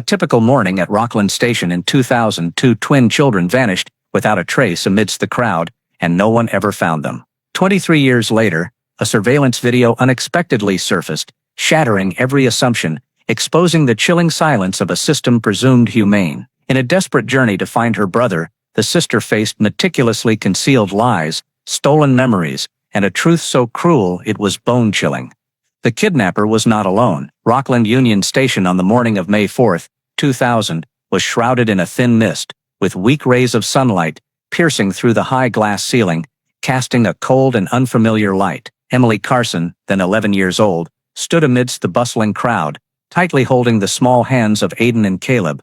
A typical morning at Rockland Station in 2000, two twin children vanished without a trace amidst the crowd, and no one ever found them. 23 years later, a surveillance video unexpectedly surfaced, shattering every assumption, exposing the chilling silence of a system presumed humane. In a desperate journey to find her brother, the sister faced meticulously concealed lies, stolen memories, and a truth so cruel it was bone-chilling. The kidnapper was not alone. Rockland Union Station on the morning of May 4, 2000, was shrouded in a thin mist, with weak rays of sunlight piercing through the high glass ceiling, casting a cold and unfamiliar light. Emily Carson, then 11 years old, stood amidst the bustling crowd, tightly holding the small hands of Aiden and Caleb,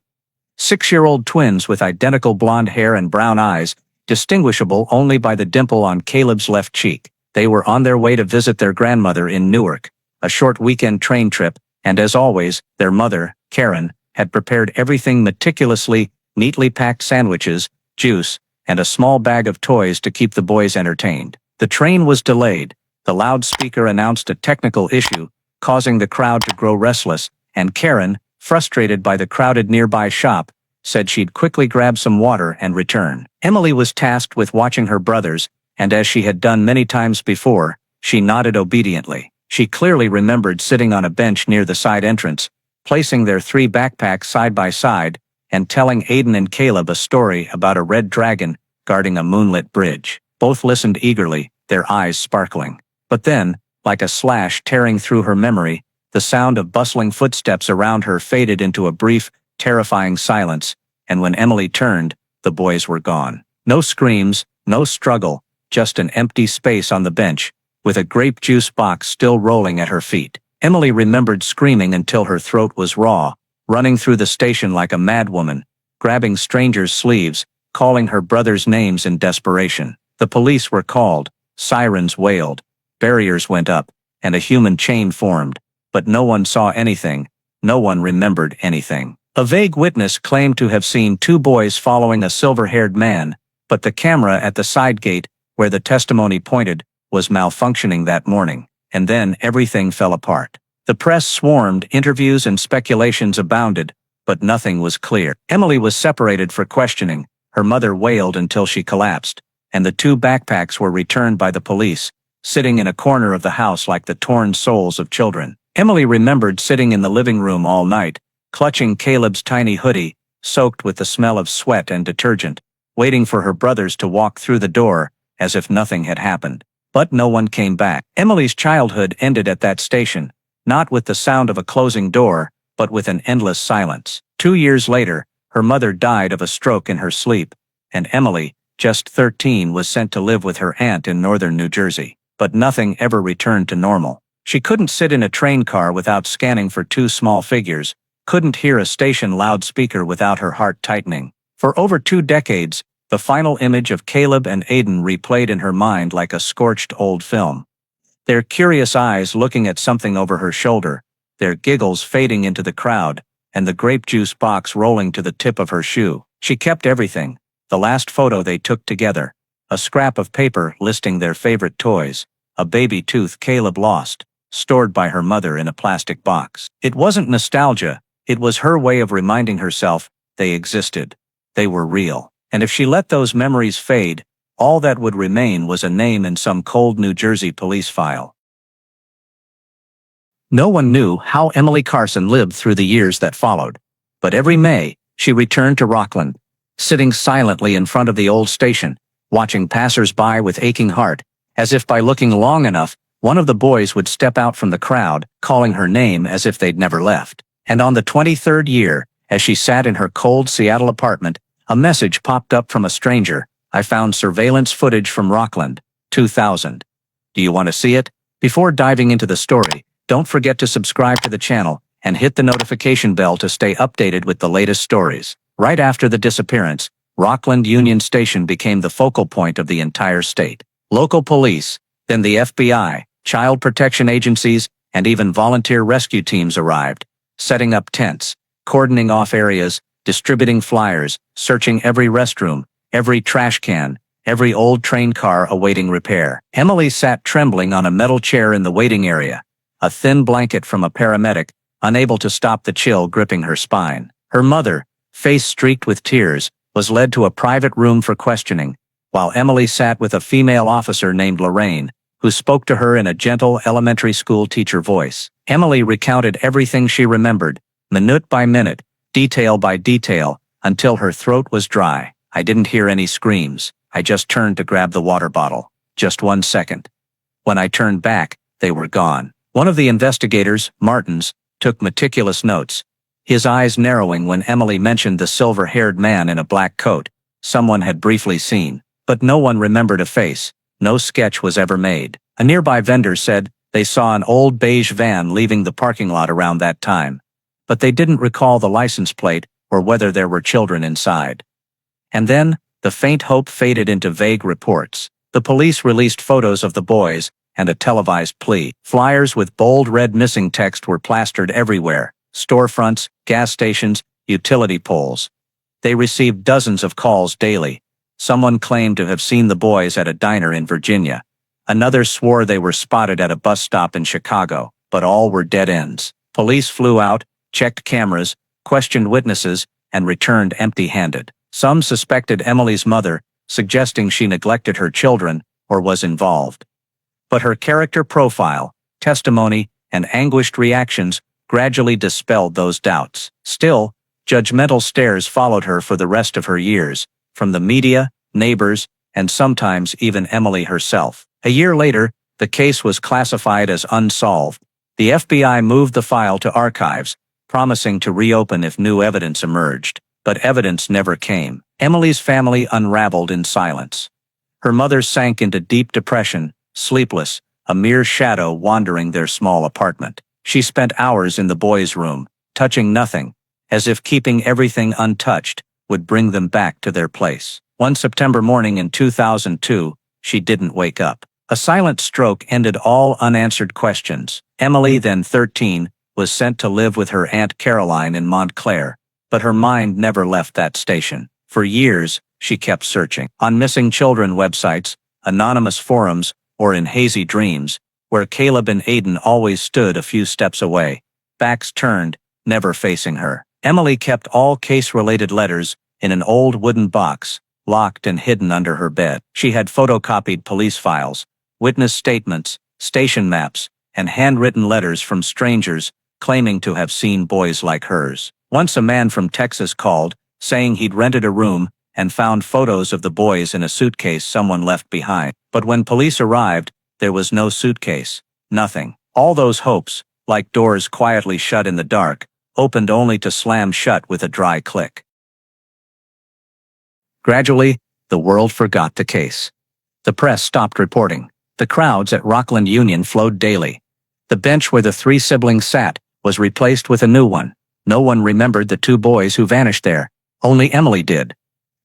6-year-old twins with identical blonde hair and brown eyes, distinguishable only by the dimple on Caleb's left cheek. They were on their way to visit their grandmother in Newark, a short weekend train trip, and as always, their mother, Karen, had prepared everything meticulously, neatly packed sandwiches, juice, and a small bag of toys to keep the boys entertained. The train was delayed. The loudspeaker announced a technical issue, causing the crowd to grow restless, and Karen, frustrated by the crowded nearby shop, said she'd quickly grab some water and return. Emily was tasked with watching her brothers, and as she had done many times before, she nodded obediently. She clearly remembered sitting on a bench near the side entrance, placing their 3 backpacks side by side, and telling Aiden and Caleb a story about a red dragon guarding a moonlit bridge. Both listened eagerly, their eyes sparkling. But then, like a slash tearing through her memory, the sound of bustling footsteps around her faded into a brief, terrifying silence, and when Emily turned, the boys were gone. No screams, no struggle, just an empty space on the bench, with a grape juice box still rolling at her feet. Emily remembered screaming until her throat was raw, running through the station like a madwoman, grabbing strangers' sleeves, calling her brothers' names in desperation. The police were called, sirens wailed, barriers went up, and a human chain formed, but no one saw anything, no one remembered anything. A vague witness claimed to have seen 2 boys following a silver-haired man, but the camera at the side gate, where the testimony pointed, was malfunctioning that morning, and then everything fell apart. The press swarmed, interviews and speculations abounded, but nothing was clear. Emily was separated for questioning, her mother wailed until she collapsed, and the 2 backpacks were returned by the police, sitting in a corner of the house like the torn souls of children. Emily remembered sitting in the living room all night, clutching Caleb's tiny hoodie, soaked with the smell of sweat and detergent, waiting for her brothers to walk through the door, as if nothing had happened. But no one came back. Emily's childhood ended at that station, not with the sound of a closing door, but with an endless silence. 2 years later, her mother died of a stroke in her sleep, and Emily, just 13, was sent to live with her aunt in northern New Jersey. But nothing ever returned to normal. She couldn't sit in a train car without scanning for 2 small figures, couldn't hear a station loudspeaker without her heart tightening. For over 2 decades, the final image of Caleb and Aiden replayed in her mind like a scorched old film. Their curious eyes looking at something over her shoulder, their giggles fading into the crowd, and the grape juice box rolling to the tip of her shoe. She kept everything, the last photo they took together, a scrap of paper listing their favorite toys, a baby tooth Caleb lost, stored by her mother in a plastic box. It wasn't nostalgia, it was her way of reminding herself they existed. They were real. And if she let those memories fade, all that would remain was a name in some cold New Jersey police file. No one knew how Emily Carson lived through the years that followed, but every May, she returned to Rockland, sitting silently in front of the old station, watching passers-by with aching heart, as if by looking long enough, one of the boys would step out from the crowd, calling her name as if they'd never left. And on the 23rd year, as she sat in her cold Seattle apartment, a message popped up from a stranger. I found surveillance footage from Rockland, 2000. Do you want to see it? Before diving into the story, don't forget to subscribe to the channel and hit the notification bell to stay updated with the latest stories. Right after the disappearance, Rockland Union Station became the focal point of the entire state. Local police, then the FBI, child protection agencies, and even volunteer rescue teams arrived, setting up tents, cordoning off areas, distributing flyers, searching every restroom, every trash can, every old train car awaiting repair. Emily sat trembling on a metal chair in the waiting area, a thin blanket from a paramedic, unable to stop the chill gripping her spine. Her mother, face streaked with tears, was led to a private room for questioning, while Emily sat with a female officer named Lorraine, who spoke to her in a gentle elementary school teacher voice. Emily recounted everything she remembered, minute by minute, detail by detail, until her throat was dry. I didn't hear any screams. I just turned to grab the water bottle. Just 1 second. When I turned back, they were gone. One of the investigators, Martins, took meticulous notes, his eyes narrowing when Emily mentioned the silver-haired man in a black coat someone had briefly seen. But no one remembered a face. No sketch was ever made. A nearby vendor said they saw an old beige van leaving the parking lot around that time, but they didn't recall the license plate or whether there were children inside. And then, the faint hope faded into vague reports. The police released photos of the boys and a televised plea. Flyers with bold red missing text were plastered everywhere: storefronts, gas stations, utility poles. They received dozens of calls daily. Someone claimed to have seen the boys at a diner in Virginia. Another swore they were spotted at a bus stop in Chicago, but all were dead ends. Police flew out, checked cameras, questioned witnesses, and returned empty-handed. Some suspected Emily's mother, suggesting she neglected her children or was involved. But her character profile, testimony, and anguished reactions gradually dispelled those doubts. Still, judgmental stares followed her for the rest of her years, from the media, neighbors, and sometimes even Emily herself. A year later, the case was classified as unsolved. The FBI moved the file to archives, promising to reopen if new evidence emerged. But evidence never came. Emily's family unraveled in silence. Her mother sank into deep depression, sleepless, a mere shadow wandering their small apartment. She spent hours in the boys' room, touching nothing, as if keeping everything untouched would bring them back to their place. One September morning in 2002, she didn't wake up. A silent stroke ended all unanswered questions. Emily, then 13, was sent to live with her Aunt Caroline in Montclair, but her mind never left that station. For years, she kept searching. On missing children websites, anonymous forums, or in hazy dreams, where Caleb and Aiden always stood a few steps away, backs turned, never facing her. Emily kept all case-related letters in an old wooden box, locked and hidden under her bed. She had photocopied police files, witness statements, station maps, and handwritten letters from strangers claiming to have seen boys like hers. Once a man from Texas called, saying he'd rented a room and found photos of the boys in a suitcase someone left behind. But when police arrived, there was no suitcase, nothing. All those hopes, like doors quietly shut in the dark, opened only to slam shut with a dry click. Gradually, the world forgot the case. The press stopped reporting. The crowds at Rockland Union flowed daily. The bench where the three siblings sat was replaced with a new one. No one remembered the two boys who vanished there. Only Emily did.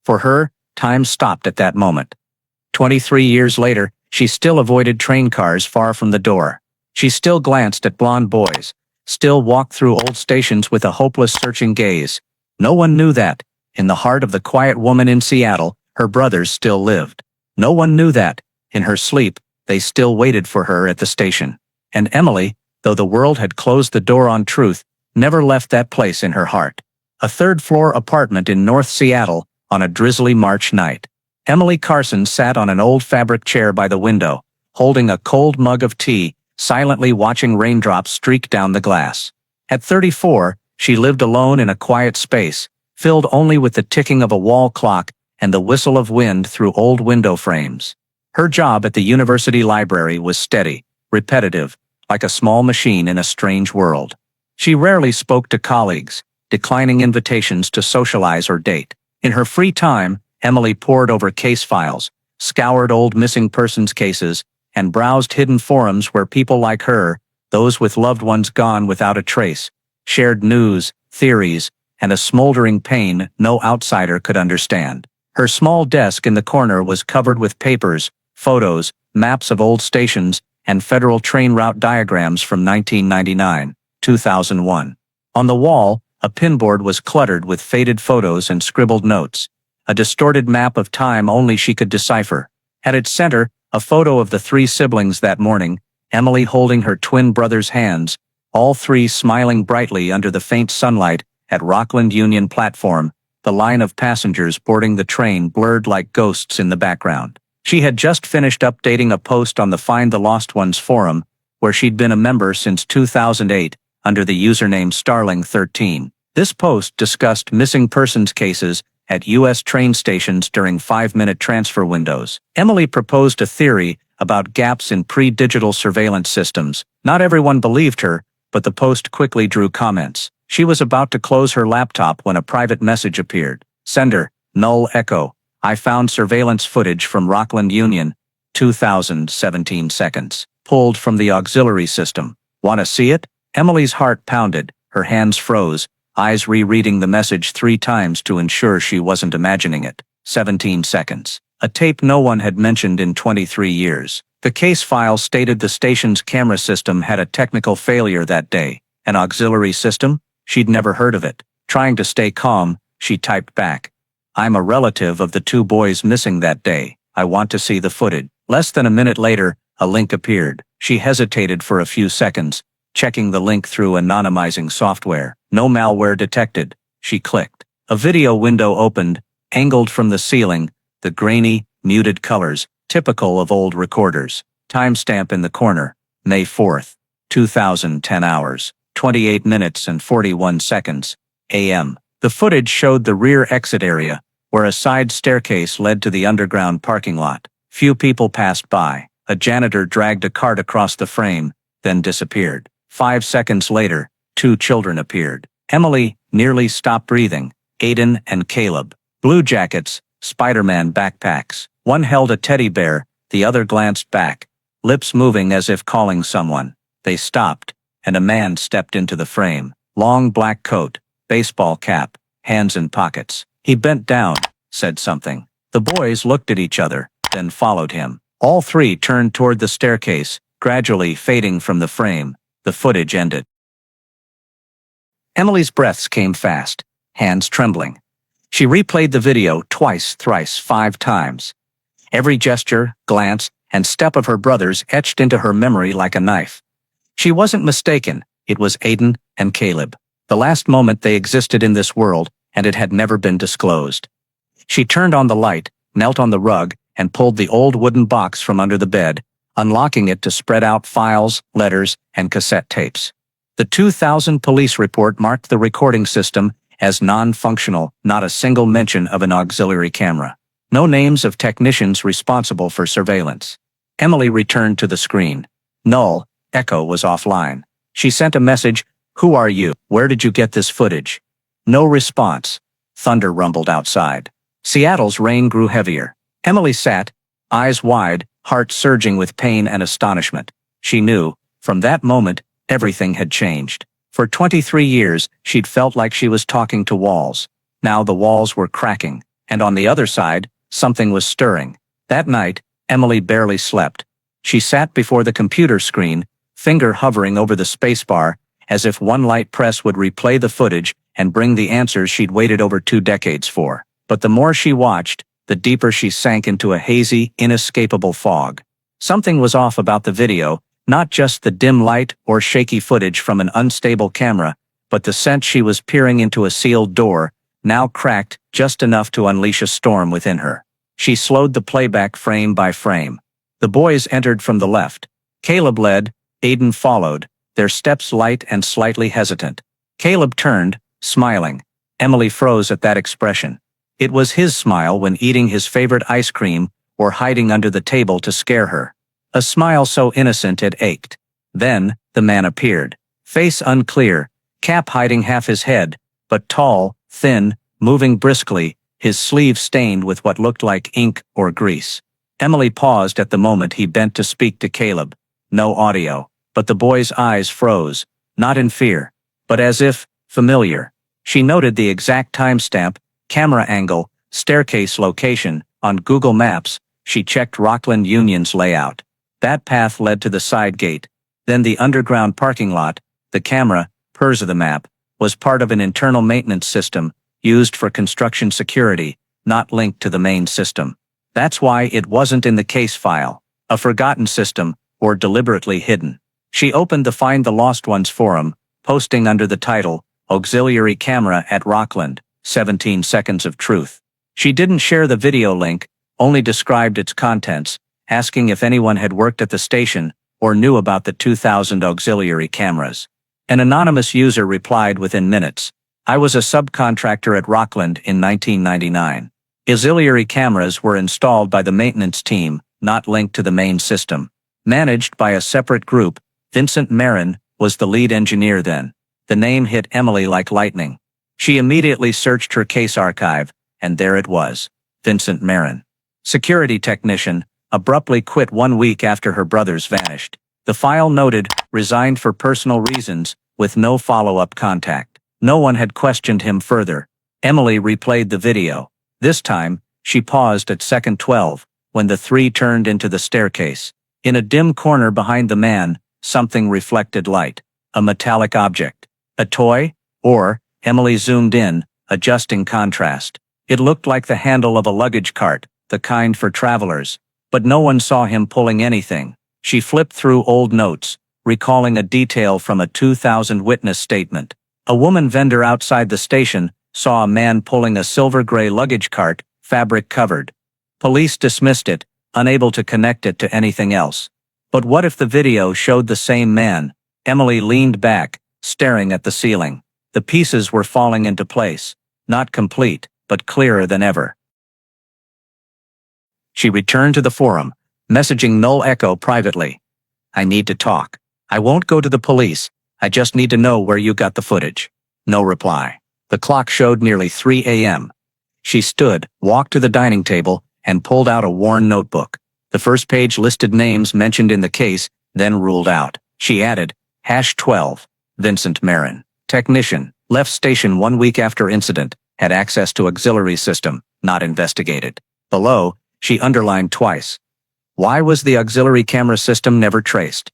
For her, time stopped at that moment. 23 years later, she still avoided train cars far from the door. She still glanced at blonde boys, still walked through old stations with a hopeless searching gaze. No one knew that, in the heart of the quiet woman in Seattle, her brothers still lived. No one knew that, in her sleep, they still waited for her at the station. And Emily, though the world had closed the door on truth, never left that place in her heart. A third-floor apartment in North Seattle on a drizzly March night. Emily Carson sat on an old fabric chair by the window, holding a cold mug of tea, silently watching raindrops streak down the glass. At 34, she lived alone in a quiet space, filled only with the ticking of a wall clock and the whistle of wind through old window frames. Her job at the university library was steady, repetitive, like a small machine in a strange world. She rarely spoke to colleagues, declining invitations to socialize or date. In her free time, Emily pored over case files, scoured old missing persons cases, and browsed hidden forums where people like her, those with loved ones gone without a trace, shared news, theories, and a smoldering pain no outsider could understand. Her small desk in the corner was covered with papers, photos, maps of old stations, and federal train route diagrams from 1999, 2001. On the wall, a pinboard was cluttered with faded photos and scribbled notes, a distorted map of time only she could decipher. At its center, a photo of the three siblings that morning, Emily holding her twin brother's hands, all three smiling brightly under the faint sunlight At Rockland Union platform, the line of passengers boarding the train blurred like ghosts in the background. She had just finished updating a post on the Find the Lost Ones forum, where she'd been a member since 2008, under the username Starling13. This post discussed missing persons cases at U.S. train stations during 5-minute transfer windows. Emily proposed a theory about gaps in pre-digital surveillance systems. Not everyone believed her, but the post quickly drew comments. She was about to close her laptop when a private message appeared. Sender, null echo. I found surveillance footage from Rockland Union, 2017 seconds. Pulled from the auxiliary system. Wanna see it? Emily's heart pounded, her hands froze, eyes rereading the message 3 times to ensure she wasn't imagining it. 17 seconds. A tape no one had mentioned in 23 years. The case file stated the station's camera system had a technical failure that day. An auxiliary system? She'd never heard of it. Trying to stay calm, she typed back. I'm a relative of the 2 boys missing that day. I want to see the footage. Less than a minute later, a link appeared. She hesitated for a few seconds, checking the link through anonymizing software. No malware detected. She clicked. A video window opened, angled from the ceiling, the grainy, muted colors, typical of old recorders. Timestamp in the corner, May 4th, 2010 hours, 28 minutes and 41 seconds, a.m. The footage showed the rear exit area, where a side staircase led to the underground parking lot. Few people passed by. A janitor dragged a cart across the frame, then disappeared. 5 seconds later, 2 children appeared. Emily nearly stopped breathing. Aiden and Caleb. Blue jackets, Spider-Man backpacks. One held a teddy bear, the other glanced back, lips moving as if calling someone. They stopped, and a man stepped into the frame. Long black coat, baseball cap, hands in pockets. He bent down, said something. The boys looked at each other, then followed him. All 3 turned toward the staircase, gradually fading from the frame. The footage ended. Emily's breaths came fast, hands trembling. She replayed the video twice, thrice, 5 times. Every gesture, glance, and step of her brothers etched into her memory like a knife. She wasn't mistaken. It was Aiden and Caleb. The last moment they existed in this world, and it had never been disclosed. She turned on the light, knelt on the rug, and pulled the old wooden box from under the bed, unlocking it to spread out files, letters, and cassette tapes. The 2000 police report marked the recording system as non-functional, not a single mention of an auxiliary camera. No names of technicians responsible for surveillance. Emily returned to the screen. Null echo was offline. She sent a message, "Who are you? Where did you get this footage?" No response. Thunder rumbled outside. Seattle's rain grew heavier. Emily sat, eyes wide, heart surging with pain and astonishment. She knew, from that moment, everything had changed. For 23 years, she'd felt like she was talking to walls. Now the walls were cracking, and on the other side, something was stirring. That night, Emily barely slept. She sat before the computer screen, finger hovering over the spacebar, as if one light press would replay the footage and bring the answers she'd waited over 2 decades for. But the more she watched, the deeper she sank into a hazy, inescapable fog. Something was off about the video, not just the dim light or shaky footage from an unstable camera, but the sense she was peering into a sealed door, now cracked just enough to unleash a storm within her. She slowed the playback frame by frame. The boys entered from the left. Caleb led, Aiden followed, their steps light and slightly hesitant. Caleb turned, smiling. Emily froze at that expression. It was his smile when eating his favorite ice cream or hiding under the table to scare her. A smile so innocent it ached. Then, the man appeared. Face unclear, cap hiding half his head, but tall, thin, moving briskly, his sleeve stained with what looked like ink or grease. Emily paused at the moment he bent to speak to Caleb. No audio, but the boy's eyes froze, not in fear, but as if familiar. She noted the exact timestamp, camera angle, staircase location. On Google Maps, she checked Rockland Union's layout. That path led to the side gate, then the underground parking lot. The camera, hers of the map, was part of an internal maintenance system used for construction security, not linked to the main system. That's why it wasn't in the case file, a forgotten system, or deliberately hidden. She opened the Find the Lost Ones forum, posting under the title, auxiliary camera at Rockland, 17 seconds of truth. She didn't share the video link, only described its contents, asking if anyone had worked at the station or knew about the 2,000 auxiliary cameras. An anonymous user replied within minutes, "I was a subcontractor at Rockland in 1999. Auxiliary cameras were installed by the maintenance team, not linked to the main system. Managed by a separate group, Vincent Marin was the lead engineer then." The name hit Emily like lightning. She immediately searched her case archive, and there it was. Vincent Marin, security technician, abruptly quit 1 week after her brothers vanished. The file noted, resigned for personal reasons, with no follow-up contact. No one had questioned him further. Emily replayed the video. This time, she paused at second 12, when the three turned into the staircase. In a dim corner behind the man, something reflected light. A metallic object. A toy? Or, Emily zoomed in, adjusting contrast. It looked like the handle of a luggage cart, the kind for travelers. But no one saw him pulling anything. She flipped through old notes, recalling a detail from a 2000 witness statement. A woman vendor outside the station saw a man pulling a silver-gray luggage cart, fabric-covered. Police dismissed it, unable to connect it to anything else. But what if the video showed the same man? Emily leaned back, staring at the ceiling. The pieces were falling into place. Not complete, but clearer than ever. She returned to the forum, messaging Null Echo privately. "I need to talk. I won't go to the police. I just need to know where you got the footage." No reply. The clock showed nearly 3 a.m. She stood, walked to the dining table, and pulled out a worn notebook. The first page listed names mentioned in the case, then ruled out. She added, #12, Vincent Marin, technician, left station 1 week after incident, had access to auxiliary system, not investigated. Below, she underlined twice. Why was the auxiliary camera system never traced?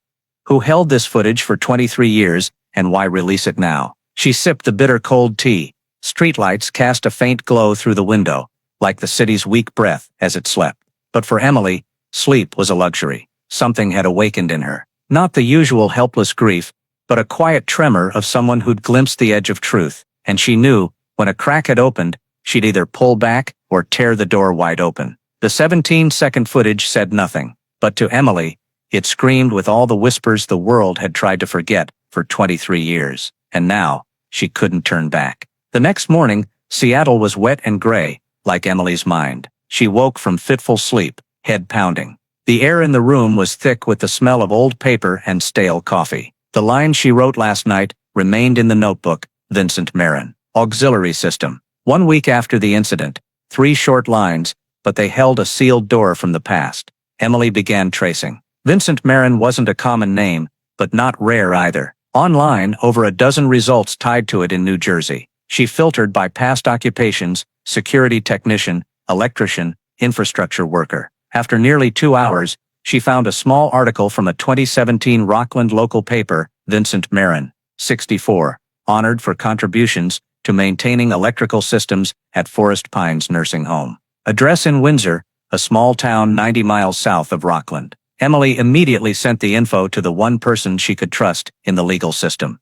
Who held this footage for 23 years, and why release it now? She sipped the bitter cold tea. Streetlights cast a faint glow through the window, like the city's weak breath as it slept. But for Emily, sleep was a luxury. Something had awakened in her. Not the usual helpless grief, but a quiet tremor of someone who'd glimpsed the edge of truth, and she knew, when a crack had opened, she'd either pull back or tear the door wide open. The 17-second footage said nothing, but to Emily, it screamed with all the whispers the world had tried to forget for 23 years, and now, she couldn't turn back. The next morning, Seattle was wet and gray, like Emily's mind. She woke from fitful sleep, head pounding. The air in the room was thick with the smell of old paper and stale coffee. The line she wrote last night remained in the notebook, Vincent Marin, auxiliary system. 1 week after the incident, 3 short lines, but they held a sealed door from the past. Emily began tracing. Vincent Marin wasn't a common name, but not rare either. Online, over a dozen results tied to it in New Jersey. She filtered by past occupations, security technician, electrician, infrastructure worker. After nearly 2 hours, she found a small article from a 2017 Rockland local paper, Vincent Marin, 64, honored for contributions to maintaining electrical systems at Forest Pines Nursing Home. Address in Windsor, a small town 90 miles south of Rockland. Emily immediately sent the info to the one person she could trust in the legal system.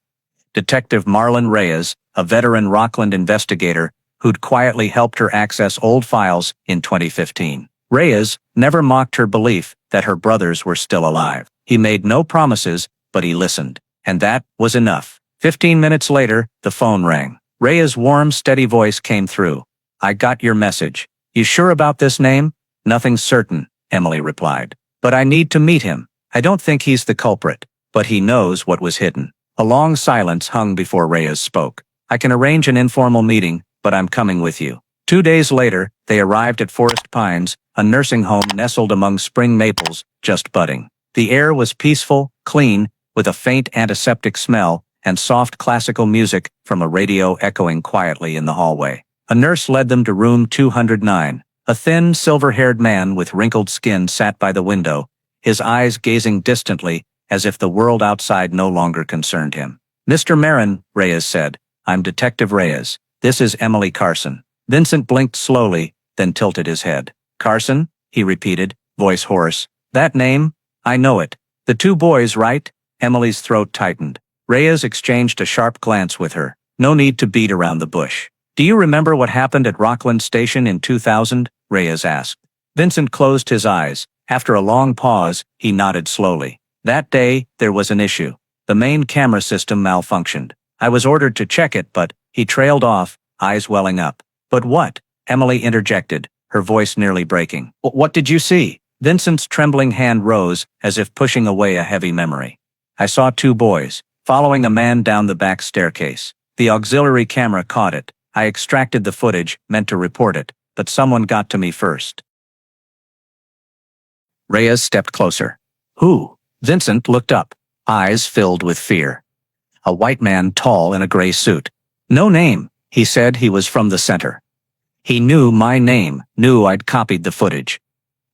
Detective Marlon Reyes, a veteran Rockland investigator who'd quietly helped her access old files in 2015. Reyes never mocked her belief that her brothers were still alive. He made no promises, but he listened. And that was enough. 15 minutes later, the phone rang. Reyes' warm, steady voice came through. "I got your message. You sure about this name?" "Nothing's certain," Emily replied. "But I need to meet him. I don't think he's the culprit, but he knows what was hidden." A long silence hung before Reyes spoke. "I can arrange an informal meeting, but I'm coming with you." 2 days later, they arrived at Forest Pines, a nursing home nestled among spring maples, just budding. The air was peaceful, clean, with a faint antiseptic smell, and soft classical music from a radio echoing quietly in the hallway. A nurse led them to room 209. A thin, silver-haired man with wrinkled skin sat by the window, his eyes gazing distantly, as if the world outside no longer concerned him. "Mr. Marin," Reyes said, "I'm Detective Reyes. This is Emily Carson." Vincent blinked slowly, then tilted his head. "Carson?" he repeated, voice hoarse. "That name? I know it. The 2 boys, right?" Emily's throat tightened. Reyes exchanged a sharp glance with her. No need to beat around the bush. Do you remember what happened at Rockland Station in 2000? Reyes asked. Vincent closed his eyes. After a long pause, he nodded slowly. That day, there was an issue. The main camera system malfunctioned. I was ordered to check it, but he trailed off, eyes welling up. But what? Emily interjected, her voice nearly breaking. What did you see? Vincent's trembling hand rose, as if pushing away a heavy memory. I saw two boys, following a man down the back staircase. The auxiliary camera caught it. I extracted the footage, meant to report it, but someone got to me first. Reyes stepped closer. Who? Vincent looked up, eyes filled with fear. A white man tall in a gray suit. No name, he said. He was from the center. He knew my name, knew I'd copied the footage.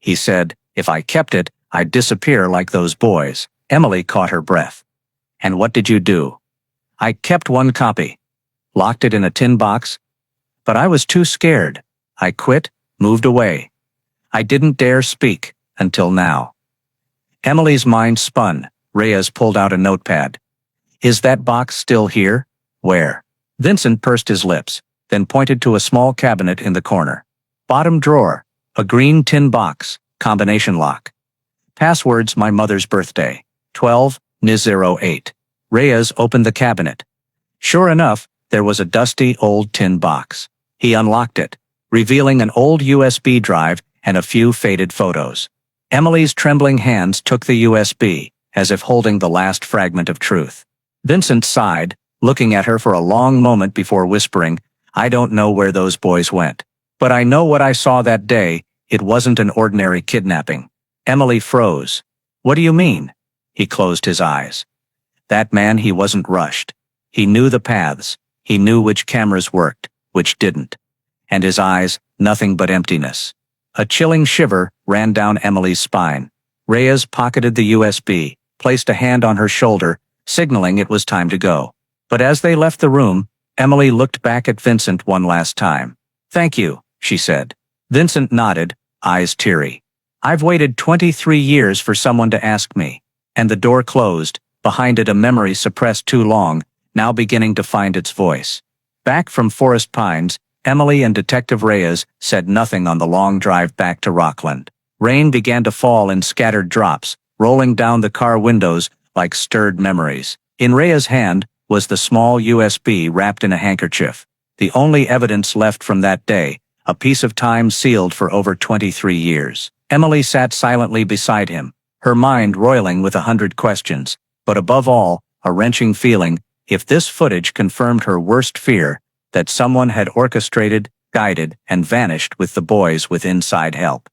He said, if I kept it, I'd disappear like those boys. Emily caught her breath. And what did you do? I kept one copy. Locked it in a tin box. But I was too scared. I quit, moved away. I didn't dare speak, until now. Emily's mind spun. Reyes pulled out a notepad. Is that box still here? Where? Vincent pursed his lips, then pointed to a small cabinet in the corner. Bottom drawer. A green tin box. Combination lock. Passwords: my mother's birthday. 12/08. Reyes opened the cabinet. Sure enough, there was a dusty old tin box. He unlocked it, revealing an old USB drive and a few faded photos. Emily's trembling hands took the USB, as if holding the last fragment of truth. Vincent sighed, looking at her for a long moment before whispering, I don't know where those boys went. But I know what I saw that day. It wasn't an ordinary kidnapping. Emily froze. What do you mean? He closed his eyes. That man, he wasn't rushed. He knew the paths. He knew which cameras worked, which didn't. And his eyes, nothing but emptiness. A chilling shiver ran down Emily's spine. Reyes pocketed the USB, placed a hand on her shoulder, signaling it was time to go. But as they left the room, Emily looked back at Vincent one last time. Thank you, she said. Vincent nodded, eyes teary. I've waited 23 years for someone to ask me. And the door closed, behind it a memory suppressed too long, now beginning to find its voice. Back from Forest Pines, Emily and Detective Reyes said nothing on the long drive back to Rockland. Rain began to fall in scattered drops, rolling down the car windows like stirred memories. In Reyes' hand was the small USB wrapped in a handkerchief, the only evidence left from that day, a piece of time sealed for over 23 years. Emily sat silently beside him, her mind roiling with 100 questions, but above all, a wrenching feeling, if this footage confirmed her worst fear, that someone had orchestrated, guided, and vanished with the boys with inside help.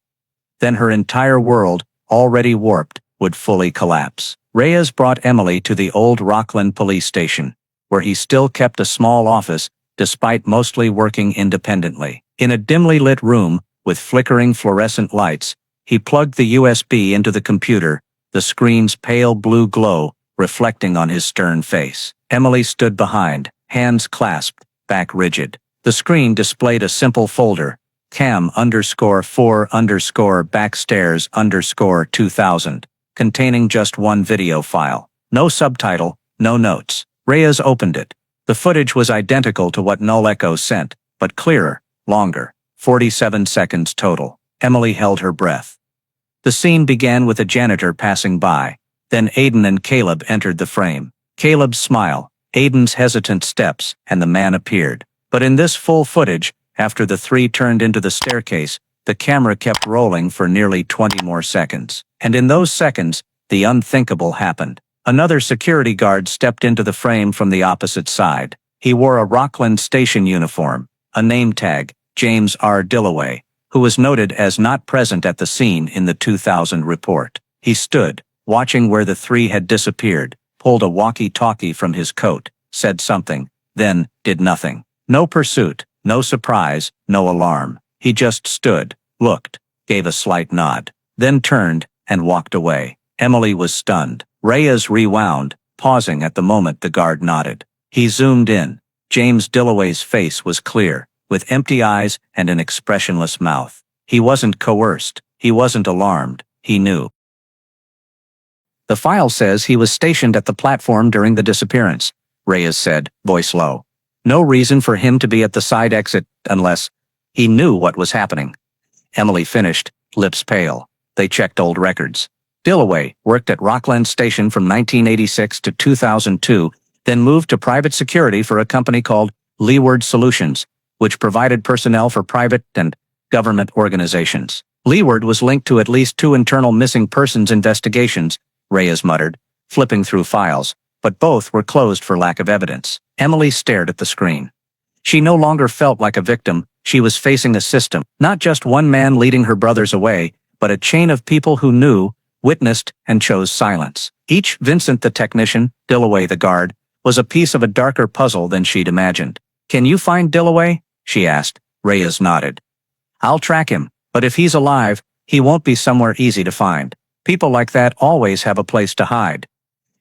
Then her entire world, already warped, would fully collapse. Reyes brought Emily to the old Rockland police station, where he still kept a small office, despite mostly working independently. In a dimly lit room, with flickering fluorescent lights, he plugged the USB into the computer, the screen's pale blue glow reflecting on his stern face. Emily stood behind, hands clasped, back rigid. The screen displayed a simple folder, cam_4_backstairs_2000, containing just one video file. No subtitle, no notes. Reyes opened it. The footage was identical to what Null Echo sent, but clearer, longer. 47 seconds total. Emily held her breath. The scene began with a janitor passing by. Then Aiden and Caleb entered the frame. Caleb's smile, Aiden's hesitant steps, and the man appeared. But in this full footage, after the three turned into the staircase, the camera kept rolling for nearly 20 more seconds. And in those seconds, the unthinkable happened. Another security guard stepped into the frame from the opposite side. He wore a Rockland Station uniform, a name tag, James R. Dillaway, who was noted as not present at the scene in the 2000 report. He stood, watching where the three had disappeared, pulled a walkie-talkie from his coat, said something, then did nothing. No pursuit, no surprise, no alarm. He just stood, looked, gave a slight nod, then turned and walked away. Emily was stunned. Reyes rewound, pausing at the moment the guard nodded. He zoomed in. James Dillaway's face was clear, with empty eyes and an expressionless mouth. He wasn't coerced. He wasn't alarmed. He knew. The file says he was stationed at the platform during the disappearance, Reyes said, voice low. No reason for him to be at the side exit unless he knew what was happening. Emily finished, lips pale. They checked old records. Dillaway worked at Rockland Station from 1986 to 2002, then moved to private security for a company called Leeward Solutions, which provided personnel for private and government organizations. Leeward was linked to at least 2 internal missing persons investigations, Reyes muttered, flipping through files, but both were closed for lack of evidence. Emily stared at the screen. She no longer felt like a victim. She was facing a system, not just one man leading her brothers away, but a chain of people who knew, witnessed, and chose silence. Each, Vincent the technician, Dillaway the guard, was a piece of a darker puzzle than she'd imagined. "Can you find Dillaway?" she asked. Reyes nodded. "I'll track him, but if he's alive, he won't be somewhere easy to find. People like that always have a place to hide."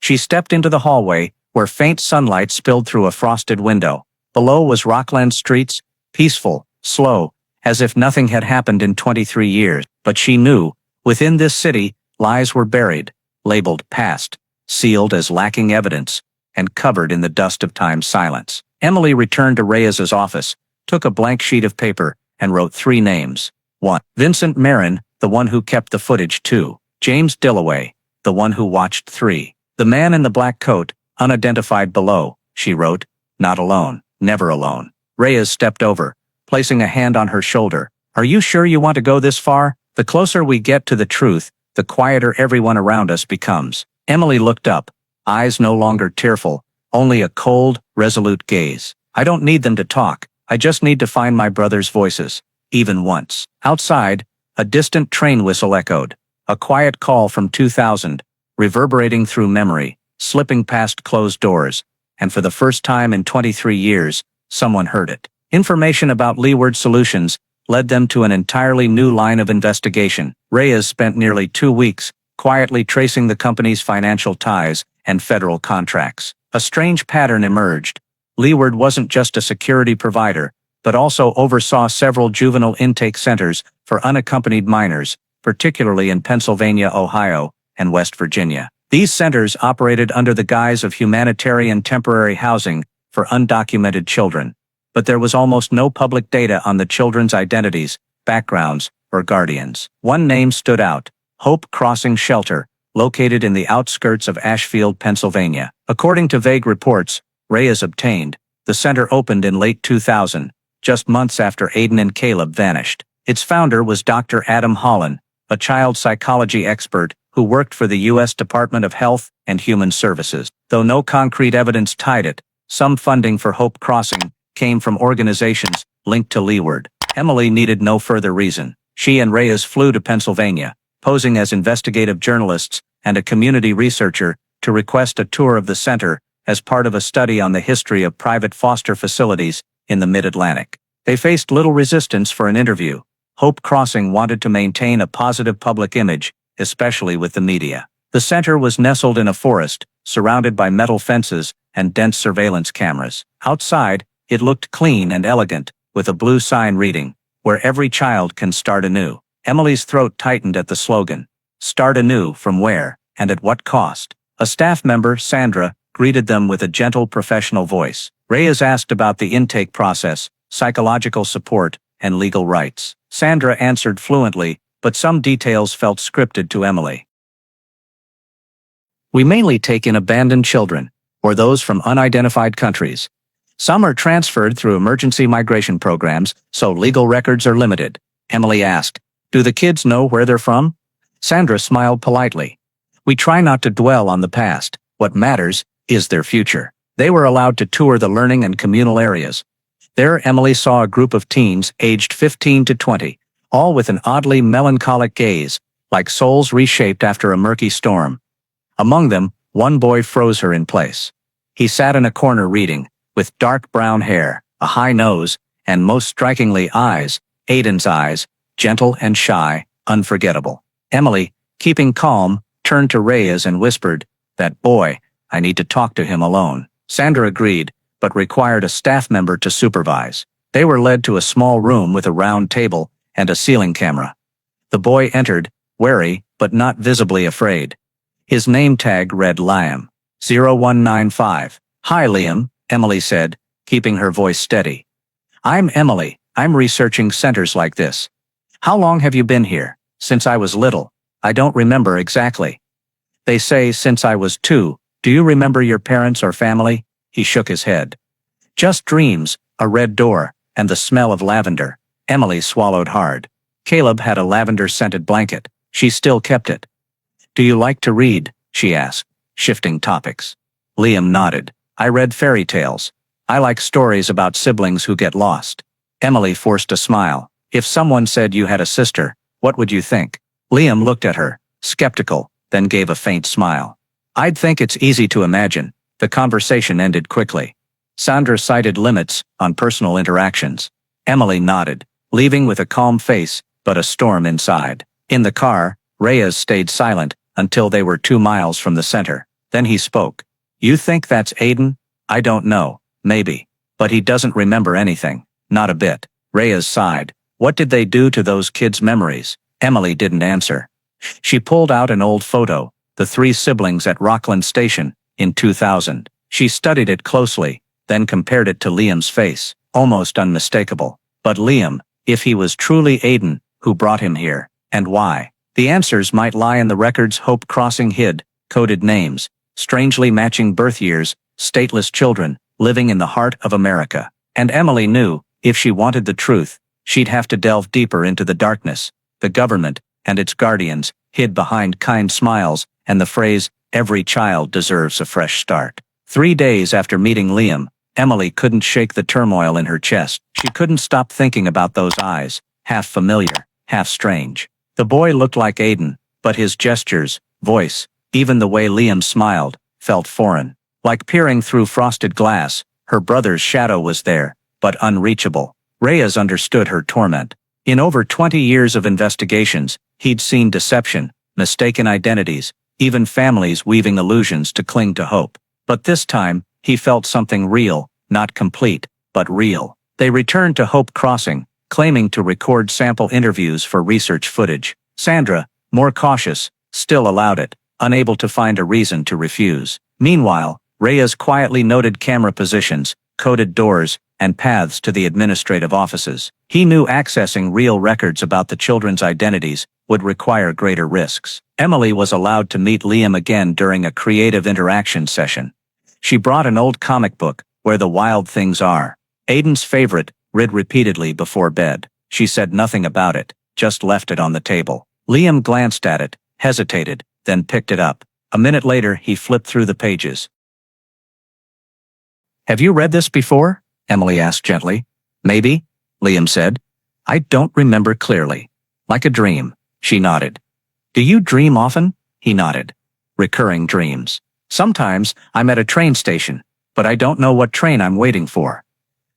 She stepped into the hallway, where faint sunlight spilled through a frosted window. Below was Rockland streets, peaceful, slow, as if nothing had happened in 23 years. But she knew, within this city, lies were buried, labeled past, sealed as lacking evidence, and covered in the dust of time's silence. Emily returned to Reyes's office, took a blank sheet of paper, and wrote 3 names. 1. Vincent Marin, the one who kept the footage. 2. James Dillaway, the one who watched. 3. The man in the black coat, unidentified below, she wrote, not alone, never alone. Reyes stepped over, placing a hand on her shoulder. "Are you sure you want to go this far? The closer we get to the truth, the quieter everyone around us becomes." Emily looked up, eyes no longer tearful, only a cold, resolute gaze. "I don't need them to talk. I just need to find my brother's voices." Even once. Outside, a distant train whistle echoed. A quiet call from 2000, reverberating through memory, slipping past closed doors, and for the first time in 23 years, someone heard it. Information about Leeward Solutions led them to an entirely new line of investigation. Reyes spent nearly 2 weeks quietly tracing the company's financial ties and federal contracts. A strange pattern emerged. Leeward wasn't just a security provider, but also oversaw several juvenile intake centers for unaccompanied minors, particularly in Pennsylvania, Ohio, and West Virginia. These centers operated under the guise of humanitarian temporary housing for undocumented children, but there was almost no public data on the children's identities, backgrounds, or guardians. One name stood out: Hope Crossing Shelter, located in the outskirts of Ashfield, Pennsylvania. According to vague reports Reyes obtained, the center opened in late 2000, just months after Aiden and Caleb vanished. Its founder was Dr. Adam Holland, a child psychology expert who worked for the U.S. Department of Health and Human Services. Though no concrete evidence tied it, some funding for Hope Crossing came from organizations linked to Leeward. Emily needed no further reason. She and Reyes flew to Pennsylvania, posing as investigative journalists and a community researcher, to request a tour of the center as part of a study on the history of private foster facilities in the Mid-Atlantic. They faced little resistance for an interview. Hope Crossing wanted to maintain a positive public image, especially with the media. The center was nestled in a forest, surrounded by metal fences and dense surveillance cameras. Outside, it looked clean and elegant, with a blue sign reading, "Where every child can start anew." Emily's throat tightened at the slogan. Start anew from where, and at what cost? A staff member, Sandra, greeted them with a gentle professional voice. Reyes asked about the intake process, psychological support, and legal rights. Sandra answered fluently, but some details felt scripted to Emily. "We mainly take in abandoned children, or those from unidentified countries. Some are transferred through emergency migration programs, so legal records are limited." Emily asked, "Do the kids know where they're from?" Sandra smiled politely. "We try not to dwell on the past. What matters is their future." They were allowed to tour the learning and communal areas. There Emily saw a group of teens aged 15 to 20, all with an oddly melancholic gaze, like souls reshaped after a murky storm. Among them, one boy froze her in place. He sat in a corner reading, with dark brown hair, a high nose, and most strikingly eyes, Aiden's eyes, gentle and shy, unforgettable. Emily, keeping calm, turned to Reyes and whispered, "That boy, I need to talk to him alone." Sandra agreed, but required a staff member to supervise. They were led to a small room with a round table and a ceiling camera. The boy entered, wary, but not visibly afraid. His name tag read Liam, 0195. "Hi Liam," Emily said, keeping her voice steady. I'm Emily. I'm researching centers like this. How long have you been here? Since I was little. I don't remember exactly. They say since I was 2. Do you remember your parents or family? He shook his head. Just dreams, a red door, and the smell of lavender. Emily swallowed hard. Caleb had a lavender-scented blanket. She still kept it. Do you like to read? She asked, shifting topics. Liam nodded. I read fairy tales. I like stories about siblings who get lost. Emily forced a smile. If someone said you had a sister, what would you think? Liam looked at her, skeptical, then gave a faint smile. I'd think it's easy to imagine. The conversation ended quickly. Sandra cited limits on personal interactions. Emily nodded, leaving with a calm face, but a storm inside. In the car, Reyes stayed silent until they were 2 miles from the center. Then he spoke. You think that's Aiden? I don't know, maybe. But he doesn't remember anything. Not a bit. Reyes sighed. What did they do to those kids' memories? Emily didn't answer. She pulled out an old photo, the 3 siblings at Rockland Station, in 2000. She studied it closely, then compared it to Liam's face, almost unmistakable. But Liam, if he was truly Aiden, who brought him here, and why? The answers might lie in the records Hope Crossing hid, coded names, strangely matching birth years, stateless children, living in the heart of America. And Emily knew, if she wanted the truth, she'd have to delve deeper into the darkness. The government, and its guardians, hid behind kind smiles, and the phrase, every child deserves a fresh start. 3 days after meeting Liam, Emily couldn't shake the turmoil in her chest. She couldn't stop thinking about those eyes, half familiar, half strange. The boy looked like Aiden, but his gestures, voice, even the way Liam smiled, felt foreign. Like peering through frosted glass, her brother's shadow was there, but unreachable. Reyes understood her torment. In over 20 years of investigations, he'd seen deception, mistaken identities, even families weaving illusions to cling to hope. But this time, he felt something real, not complete, but real. They returned to Hope Crossing, claiming to record sample interviews for research footage. Sandra, more cautious, still allowed it, unable to find a reason to refuse. Meanwhile, Reyes quietly noted camera positions, coded doors, and paths to the administrative offices. He knew accessing real records about the children's identities would require greater risks. Emily was allowed to meet Liam again during a creative interaction session. She brought an old comic book, Where the Wild Things Are. Aiden's favorite, read repeatedly before bed. She said nothing about it, just left it on the table. Liam glanced at it, hesitated, then picked it up. A minute later, he flipped through the pages. Have you read this before? Emily asked gently. Maybe, Liam said. I don't remember clearly. Like a dream, she nodded. Do you dream often? He nodded. Recurring dreams. Sometimes I'm at a train station, but I don't know what train I'm waiting for.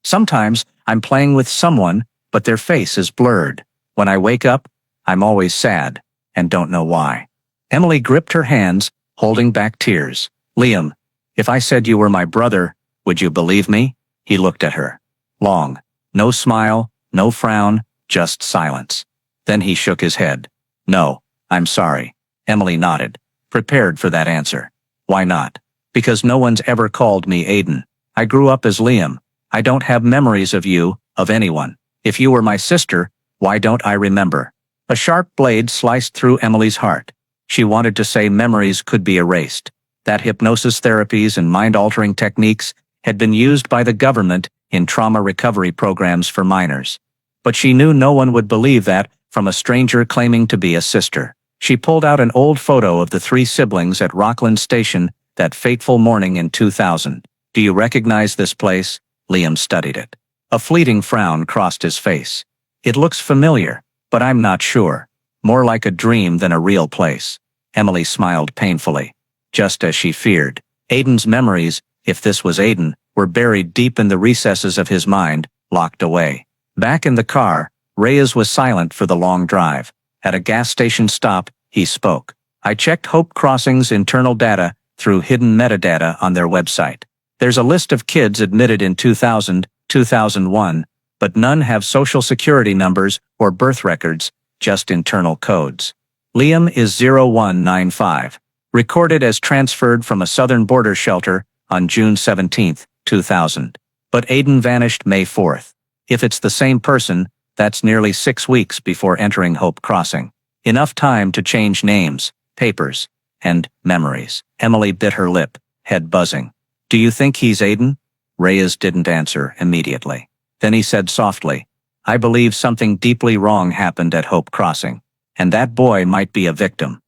Sometimes I'm playing with someone, but their face is blurred. When I wake up, I'm always sad, and don't know why. Emily gripped her hands, holding back tears. Liam, if I said you were my brother, would you believe me? He looked at her. Long. No smile, no frown, just silence. Then he shook his head. No, I'm sorry. Emily nodded, prepared for that answer. Why not? Because no one's ever called me Aiden. I grew up as Liam. I don't have memories of you, of anyone. If you were my sister, why don't I remember? A sharp blade sliced through Emily's heart. She wanted to say memories could be erased. That hypnosis therapies and mind-altering techniques had been used by the government in trauma recovery programs for minors. But she knew no one would believe that from a stranger claiming to be a sister. She pulled out an old photo of the 3 siblings at Rockland Station that fateful morning in 2000. Do you recognize this place? Liam studied it. A fleeting frown crossed his face. It looks familiar, but I'm not sure. More like a dream than a real place. Emily smiled painfully. Just as she feared, Aiden's memories, if this was Aiden, were buried deep in the recesses of his mind, locked away. Back in the car, Reyes was silent for the long drive. At a gas station stop, he spoke. I checked Hope Crossing's internal data through hidden metadata on their website. There's a list of kids admitted in 2000, 2001, but none have social security numbers or birth records, just internal codes. Liam is 0195, recorded as transferred from a southern border shelter on June 17, 2000. But Aiden vanished May 4th. If it's the same person, that's nearly 6 weeks before entering Hope Crossing. Enough time to change names, papers, and memories. Emily bit her lip, head buzzing. Do you think he's Aiden? Reyes didn't answer immediately. Then he said softly, I believe something deeply wrong happened at Hope Crossing, and that boy might be a victim.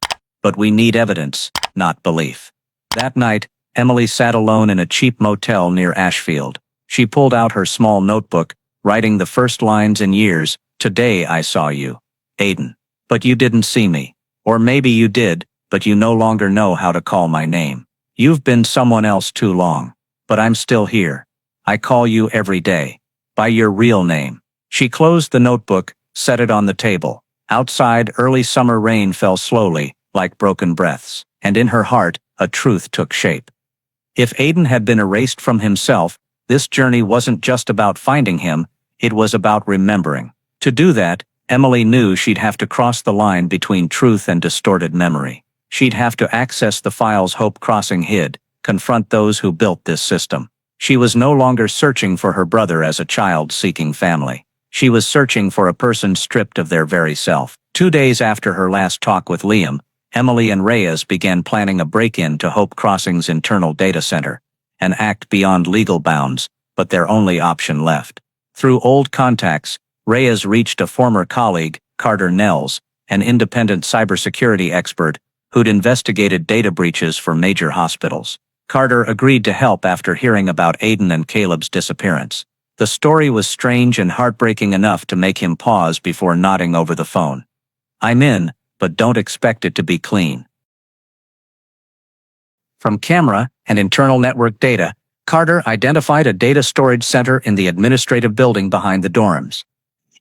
But we need evidence, not belief. That night, Emily sat alone in a cheap motel near Ashfield. She pulled out her small notebook, writing the first lines in years. Today I saw you, Aiden. But you didn't see me. Or maybe you did, but you no longer know how to call my name. You've been someone else too long. But I'm still here. I call you every day. By your real name. She closed the notebook, set it on the table. Outside, early summer rain fell slowly, like broken breaths, and in her heart, a truth took shape. If Aiden had been erased from himself, this journey wasn't just about finding him, it was about remembering. To do that, Emily knew she'd have to cross the line between truth and distorted memory. She'd have to access the files Hope Crossing hid, confront those who built this system. She was no longer searching for her brother as a child seeking family. She was searching for a person stripped of their very self. 2 days after her last talk with Liam, Emily and Reyes began planning a break-in to Hope Crossing's internal data center, an act beyond legal bounds, but their only option left. Through old contacts, Reyes reached a former colleague, Carter Nels, an independent cybersecurity expert who'd investigated data breaches for major hospitals. Carter agreed to help after hearing about Aiden and Caleb's disappearance. The story was strange and heartbreaking enough to make him pause before nodding over the phone. I'm in, but don't expect it to be clean. From camera and internal network data, Carter identified a data storage center in the administrative building behind the dorms.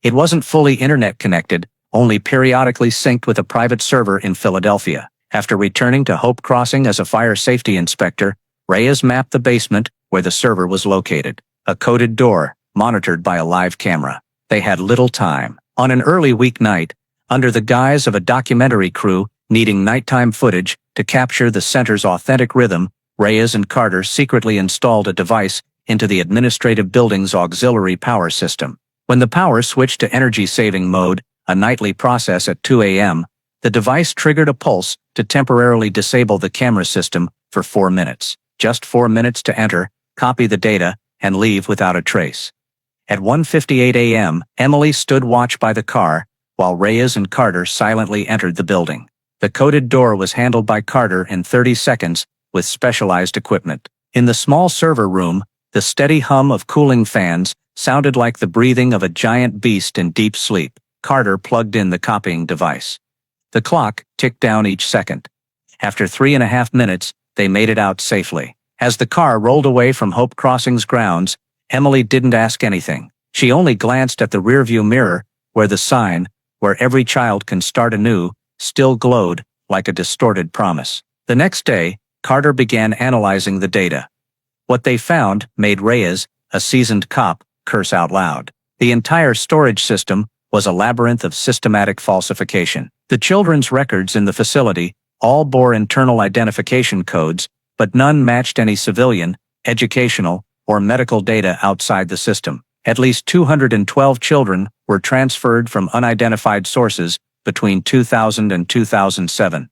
It wasn't fully internet connected, only periodically synced with a private server in Philadelphia. After returning to Hope Crossing as a fire safety inspector, Reyes mapped the basement where the server was located. A coded door, monitored by a live camera. They had little time. On an early weeknight, under the guise of a documentary crew needing nighttime footage to capture the center's authentic rhythm, Reyes and Carter secretly installed a device into the administrative building's auxiliary power system. When the power switched to energy-saving mode, a nightly process at 2 a.m., the device triggered a pulse to temporarily disable the camera system for 4 minutes. Just 4 minutes to enter, copy the data, and leave without a trace. At 1:58 a.m., Emily stood watch by the car, while Reyes and Carter silently entered the building. The coded door was handled by Carter in 30 seconds with specialized equipment. In the small server room, the steady hum of cooling fans sounded like the breathing of a giant beast in deep sleep. Carter plugged in the copying device. The clock ticked down each second. After 3.5 minutes, they made it out safely. As the car rolled away from Hope Crossing's grounds, Emily didn't ask anything. She only glanced at the rearview mirror, where the sign, where every child can start anew, still glowed like a distorted promise. The next day, Carter began analyzing the data. What they found made Reyes, a seasoned cop, curse out loud. The entire storage system was a labyrinth of systematic falsification. The children's records in the facility all bore internal identification codes, but none matched any civilian, educational, or medical data outside the system. At least 212 children were transferred from unidentified sources between 2000 and 2007.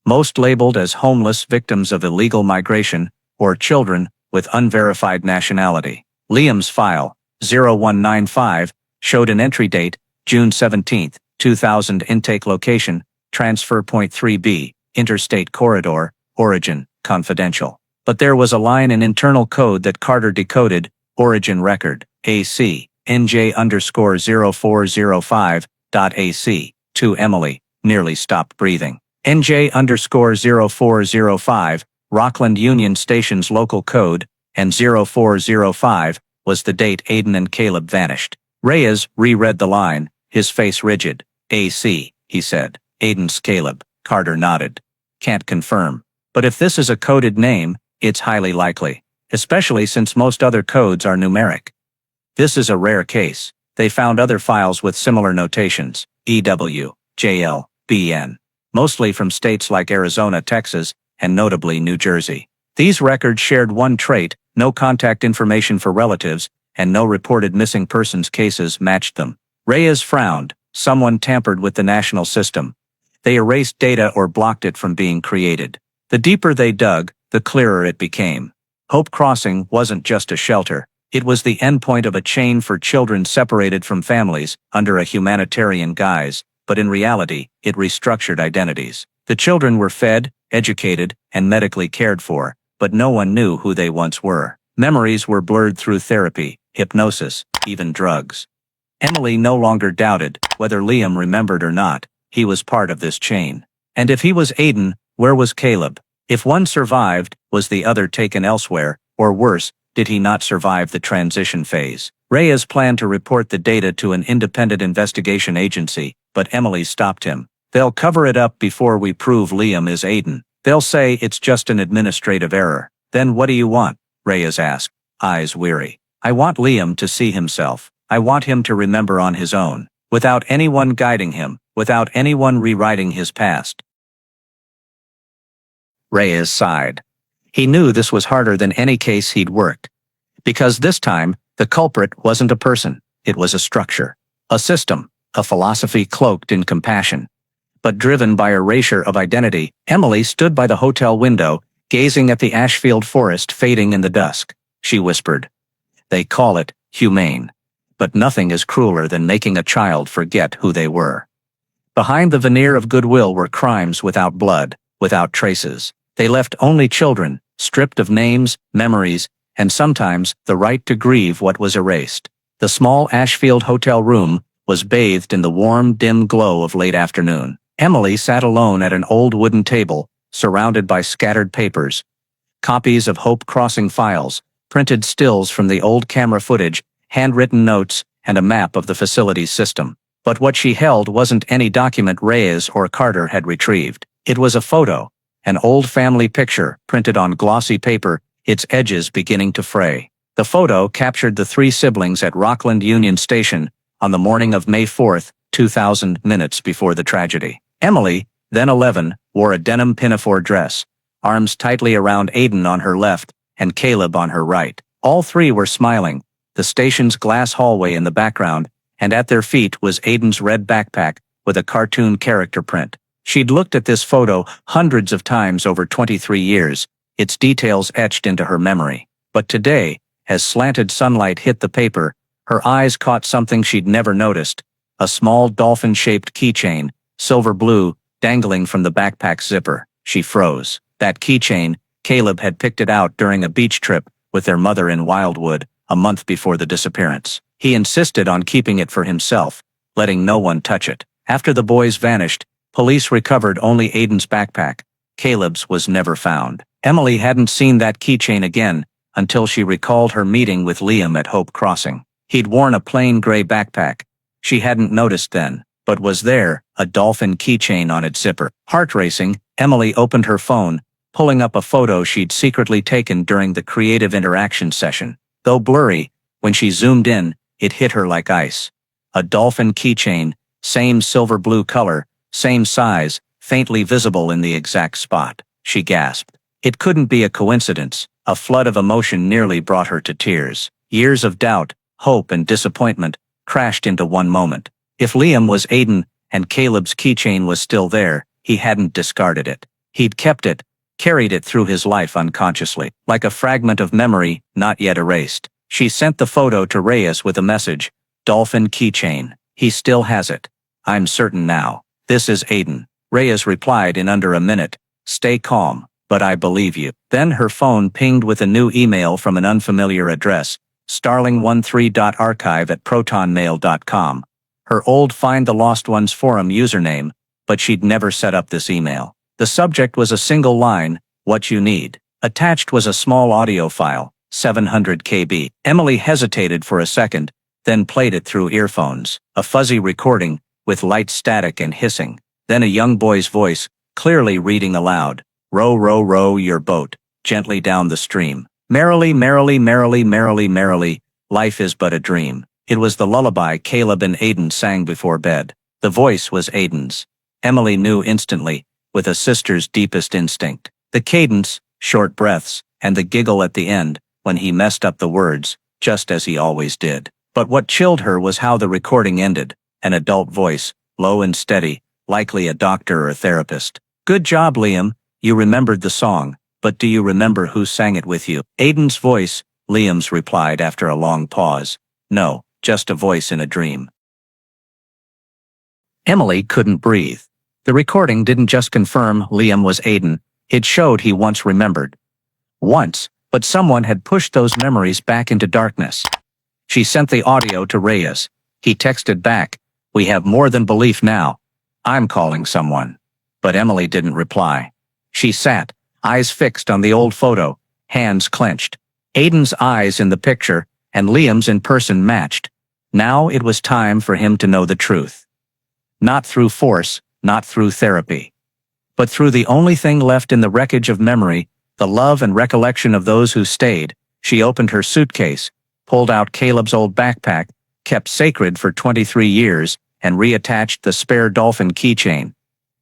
Most labeled as homeless victims of illegal migration or children with unverified nationality. Liam's file, 0195, showed an entry date, June 17, 2000, intake location, transfer point 3B, interstate corridor, origin, confidential. But there was a line in internal code that Carter decoded, origin record, AC, NJ_0405.AC, to Emily, nearly stopped breathing. NJ_0405, Rockland Union Station's local code, and 0405 was the date Aiden and Caleb vanished. Reyes reread the line, his face rigid. AC, he said. Aiden's Caleb. Carter nodded. Can't confirm. But if this is a coded name, it's highly likely, especially since most other codes are numeric. This is a rare case. They found other files with similar notations, EW, JL, BN, mostly from states like Arizona, Texas, and notably New Jersey. These records shared one trait: No contact information for relatives, and no reported missing persons cases matched them. Reyes frowned. Someone tampered with the national system. They erased data or blocked it from being created. The deeper they dug, the clearer it became. Hope Crossing wasn't just a shelter. It was the endpoint of a chain for children separated from families under a humanitarian guise, but in reality, it restructured identities. The children were fed, educated, and medically cared for, but no one knew who they once were. Memories were blurred through therapy, hypnosis, even drugs. Emily no longer doubted whether Liam remembered or not. He was part of this chain. And if he was Aiden, where was Caleb? If one survived, was the other taken elsewhere, or worse, did he not survive the transition phase? Reyes planned to report the data to an independent investigation agency, but Emily stopped him. They'll cover it up before we prove Liam is Aiden. They'll say it's just an administrative error. Then what do you want? Reyes asked, eyes weary. I want Liam to see himself. I want him to remember on his own, without anyone guiding him, without anyone rewriting his past. Reyes sighed. He knew this was harder than any case he'd worked. Because this time, the culprit wasn't a person, it was a structure, a system, a philosophy cloaked in compassion. But driven by erasure of identity, Emily stood by the hotel window, gazing at the Ashfield forest fading in the dusk. She whispered, "They call it humane. But nothing is crueler than making a child forget who they were." Behind the veneer of goodwill were crimes without blood, without traces. They left only children, stripped of names, memories, and sometimes the right to grieve what was erased. The small Ashfield hotel room was bathed in the warm, dim glow of late afternoon. Emily sat alone at an old wooden table, surrounded by scattered papers, copies of Hope Crossing files, printed stills from the old camera footage, handwritten notes, and a map of the facility's system. But what she held wasn't any document Reyes or Carter had retrieved. It was a photo, an old family picture printed on glossy paper, its edges beginning to fray. The photo captured the three siblings at Rockland Union Station on the morning of May 4th, 2000, minutes before the tragedy. Emily, then 11, wore a denim pinafore dress, arms tightly around Aiden on her left and Caleb on her right. All three were smiling, the station's glass hallway in the background, and at their feet was Aiden's red backpack with a cartoon character print. She'd looked at this photo hundreds of times over 23 years, its details etched into her memory. But today, as slanted sunlight hit the paper, her eyes caught something she'd never noticed, a small dolphin-shaped keychain, silver blue, dangling from the backpack's zipper. She froze. That keychain, Caleb had picked it out during a beach trip with their mother in Wildwood, a month before the disappearance. He insisted on keeping it for himself, letting no one touch it. After the boys vanished, police recovered only Aiden's backpack. Caleb's was never found. Emily hadn't seen that keychain again until she recalled her meeting with Liam at Hope Crossing. He'd worn a plain gray backpack. She hadn't noticed then, but was there, a dolphin keychain on its zipper. Heart racing, Emily opened her phone, pulling up a photo she'd secretly taken during the creative interaction session. Though blurry, when she zoomed in, it hit her like ice. A dolphin keychain, same silver blue color, same size, faintly visible in the exact spot. She gasped. It couldn't be a coincidence. A flood of emotion nearly brought her to tears. Years of doubt, hope, and disappointment crashed into one moment. If Liam was Aiden and Caleb's keychain was still there, he hadn't discarded it. He'd kept it, carried it through his life unconsciously, like a fragment of memory not yet erased. She sent the photo to Reyes with a message, "Dolphin keychain. He still has it. I'm certain now. This is Aiden." Reyes replied in under a minute, "Stay calm, but I believe you." Then her phone pinged with a new email from an unfamiliar address, starling13.archive@protonmail.com. Her old Find the Lost Ones forum username, but she'd never set up this email. The subject was a single line, "What you need." Attached was a small audio file, 700 KB. Emily hesitated for a second, then played it through earphones. A fuzzy recording, with light static and hissing. Then a young boy's voice, clearly reading aloud. "Row, row, row your boat, gently down the stream. Merrily, merrily, merrily, merrily, merrily, life is but a dream." It was the lullaby Caleb and Aiden sang before bed. The voice was Aiden's. Emily knew instantly, with a sister's deepest instinct. The cadence, short breaths, and the giggle at the end, when he messed up the words, just as he always did. But what chilled her was how the recording ended. An adult voice, low and steady, likely a doctor or a therapist. "Good job, Liam. You remembered the song, but do you remember who sang it with you?" Aiden's voice, Liam's replied after a long pause. "No, just a voice in a dream." Emily couldn't breathe. The recording didn't just confirm Liam was Aiden, it showed he once remembered. Once, but someone had pushed those memories back into darkness. She sent the audio to Reyes. He texted back, "We have more than belief now. I'm calling someone." But Emily didn't reply. She sat, eyes fixed on the old photo, hands clenched. Aiden's eyes in the picture, and Liam's in person matched. Now it was time for him to know the truth. Not through force, not through therapy, but through the only thing left in the wreckage of memory, the love and recollection of those who stayed. She opened her suitcase, pulled out Caleb's old backpack, kept sacred for 23 years, and reattached the spare dolphin keychain.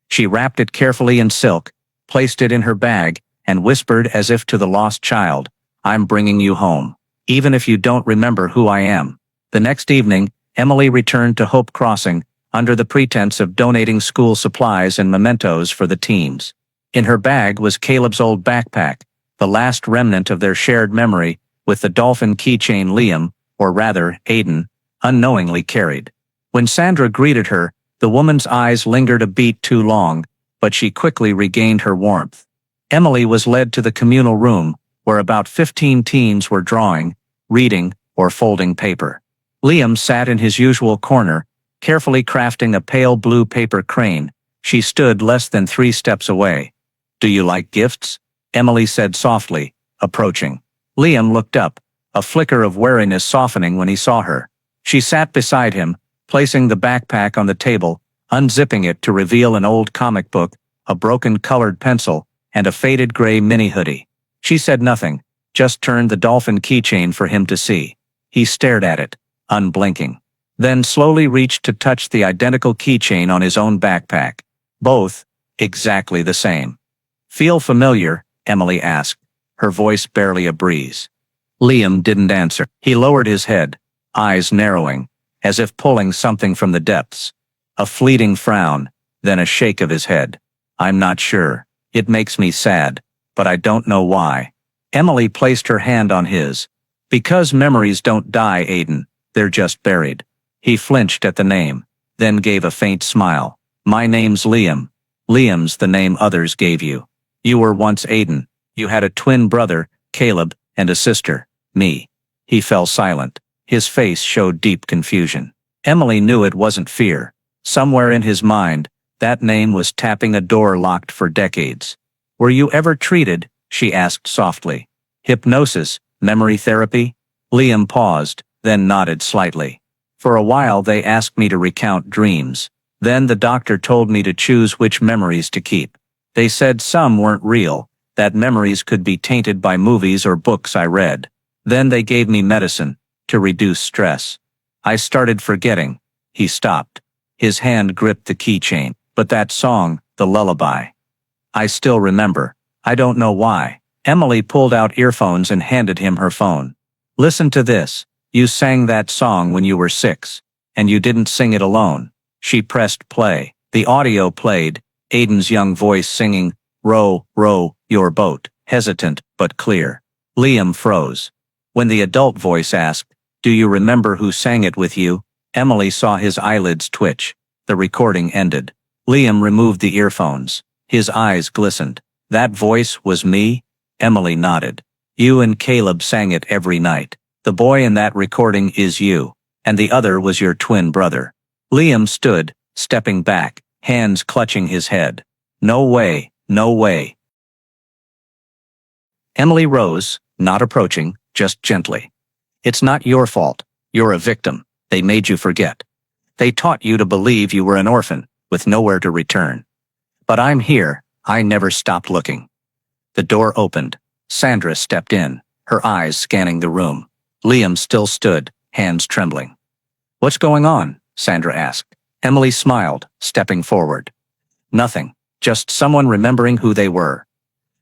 She wrapped it carefully in silk, placed it in her bag, and whispered as if to the lost child, "I'm bringing you home, even if you don't remember who I am." The next evening, Emily returned to Hope Crossing, under the pretense of donating school supplies and mementos for the teens. In her bag was Caleb's old backpack, the last remnant of their shared memory, with the dolphin keychain Liam, or rather, Aiden, unknowingly carried. When Sandra greeted her, the woman's eyes lingered a beat too long, but she quickly regained her warmth. Emily was led to the communal room, where about 15 teens were drawing, reading, or folding paper. Liam sat in his usual corner, carefully crafting a pale blue paper crane. She stood less than 3 steps away. "Do you like gifts?" Emily said softly, approaching. Liam looked up, a flicker of wariness softening when he saw her. She sat beside him, placing the backpack on the table, unzipping it to reveal an old comic book, a broken colored pencil, and a faded gray mini hoodie. She said nothing, just turned the dolphin keychain for him to see. He stared at it, unblinking, then slowly reached to touch the identical keychain on his own backpack. Both, exactly the same. "Feel familiar?" Emily asked, her voice barely a breeze. Liam didn't answer. He lowered his head, eyes narrowing, as if pulling something from the depths. A fleeting frown, then a shake of his head. "I'm not sure. It makes me sad, but I don't know why." Emily placed her hand on his. "Because memories don't die, Aiden. They're just buried." He flinched at the name, then gave a faint smile. "My name's Liam. Liam's the name others gave you. You were once Aiden. You had a twin brother, Caleb, and a sister, me." He fell silent. His face showed deep confusion. Emily knew it wasn't fear. Somewhere in his mind, that name was tapping a door locked for decades. "Were you ever treated?" she asked softly. "Hypnosis, memory therapy?" Liam paused, then nodded slightly. "For a while they asked me to recount dreams. Then the doctor told me to choose which memories to keep. They said some weren't real, that memories could be tainted by movies or books I read. Then they gave me medicine, to reduce stress. I started forgetting." He stopped. His hand gripped the keychain. "But that song, the lullaby. I still remember. I don't know why." Emily pulled out earphones and handed him her phone. "Listen to this. You sang that song when you were 6. And you didn't sing it alone." She pressed play. The audio played, Aiden's young voice singing, "Row, row, your boat," hesitant but clear. Liam froze. When the adult voice asked, "Do you remember who sang it with you?" Emily saw his eyelids twitch. The recording ended. Liam removed the earphones. His eyes glistened. "That voice was me?" Emily nodded. "You and Caleb sang it every night. The boy in that recording is you, and the other was your twin brother." Liam stood, stepping back, hands clutching his head. "No way, no way." Emily rose, not approaching, just gently. "It's not your fault. You're a victim. They made you forget. They taught you to believe you were an orphan, with nowhere to return. But I'm here. I never stopped looking." The door opened. Sandra stepped in, her eyes scanning the room. Liam still stood, hands trembling. "What's going on?" Sandra asked. Emily smiled, stepping forward. "Nothing. Just someone remembering who they were."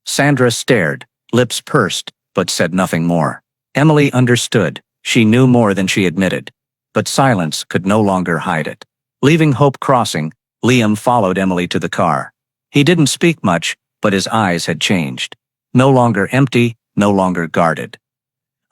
Sandra stared, lips pursed, but said nothing more. Emily understood. She knew more than she admitted. But silence could no longer hide it. Leaving Hope Crossing, Liam followed Emily to the car. He didn't speak much, but his eyes had changed. No longer empty, no longer guarded.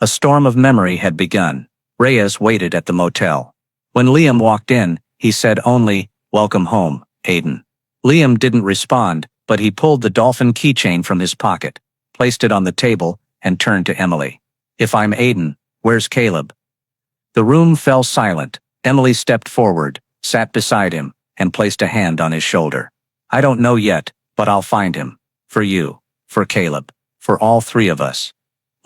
A storm of memory had begun. Reyes waited at the motel. When Liam walked in, he said only, "Welcome home, Aiden." Liam didn't respond, but he pulled the dolphin keychain from his pocket, placed it on the table, and turned to Emily. "If I'm Aiden, where's Caleb?" The room fell silent. Emily stepped forward, sat beside him, and placed a hand on his shoulder. "I don't know yet, but I'll find him. For you, for Caleb, for all three of us."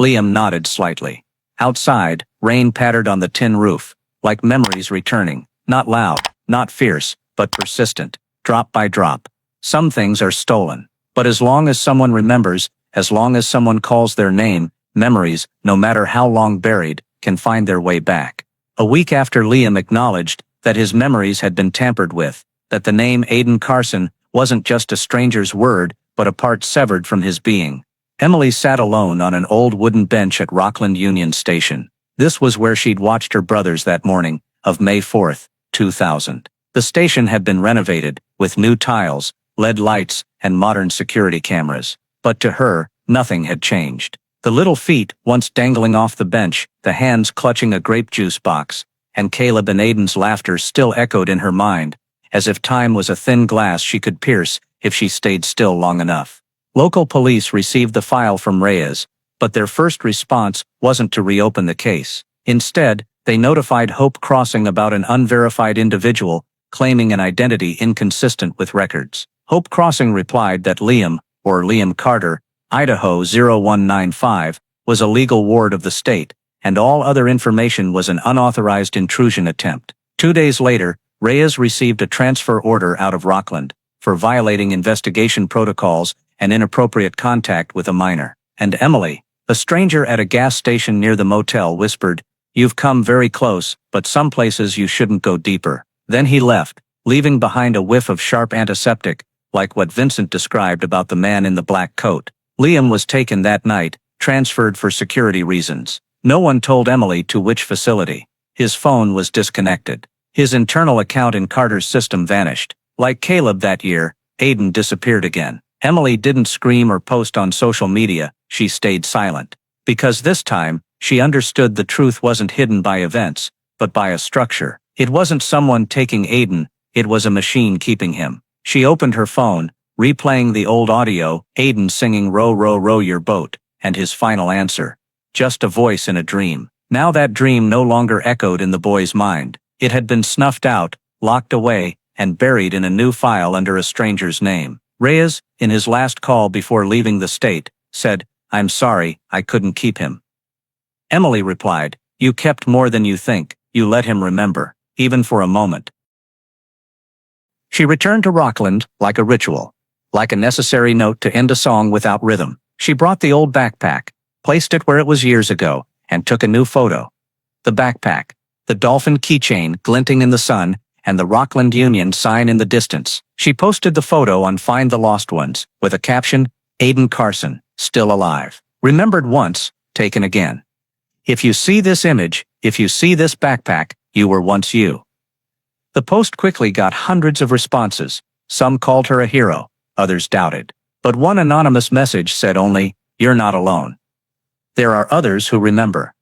Liam nodded slightly. Outside, rain pattered on the tin roof, like memories returning, not loud, not fierce, but persistent, drop by drop. Some things are stolen, but as long as someone remembers, as long as someone calls their name, memories, no matter how long buried, can find their way back. A week after Liam acknowledged that his memories had been tampered with, that the name Aiden Carson wasn't just a stranger's word, but a part severed from his being, Emily sat alone on an old wooden bench at Rockland Union Station. This was where she'd watched her brothers that morning of May 4th, 2000. The station had been renovated, with new tiles, LED lights, and modern security cameras. But to her, nothing had changed. The little feet, once dangling off the bench, the hands clutching a grape juice box, and Caleb and Aiden's laughter still echoed in her mind, as if time was a thin glass she could pierce if she stayed still long enough. Local police received the file from Reyes, but their first response wasn't to reopen the case. Instead, they notified Hope Crossing about an unverified individual claiming an identity inconsistent with records. Hope Crossing replied that Liam, or Liam Carter, Idaho 0195, was a legal ward of the state, and all other information was an unauthorized intrusion attempt. 2 days later, Reyes received a transfer order out of Rockland for violating investigation protocols and inappropriate contact with a minor. And Emily, a stranger at a gas station near the motel, whispered, "You've come very close, but some places you shouldn't go deeper." Then he left, leaving behind a whiff of sharp antiseptic, like what Vincent described about the man in the black coat. Liam was taken that night, transferred for security reasons. No one told Emily to which facility. His phone was disconnected. His internal account in Carter's system vanished. Like Caleb that year, Aiden disappeared again. Emily didn't scream or post on social media, she stayed silent. Because this time, she understood the truth wasn't hidden by events, but by a structure. It wasn't someone taking Aiden, it was a machine keeping him. She opened her phone, replaying the old audio, Aiden singing "Row, row, row your boat," and his final answer. Just a voice in a dream. Now that dream no longer echoed in the boy's mind. It had been snuffed out, locked away, and buried in a new file under a stranger's name. Reyes, in his last call before leaving the state, said, "I'm sorry, I couldn't keep him." Emily replied, "You kept more than you think, you let him remember, even for a moment." She returned to Rockland like a ritual, like a necessary note to end a song without rhythm. She brought the old backpack, placed it where it was years ago, and took a new photo. The backpack, the dolphin keychain glinting in the sun, and the Rockland Union sign in the distance. She posted the photo on Find the Lost Ones, with a caption, "Aiden Carson, still alive. Remembered once, taken again. If you see this image, if you see this backpack, you were once you." The post quickly got hundreds of responses. Some called her a hero, others doubted. But one anonymous message said only, "You're not alone. There are others who remember."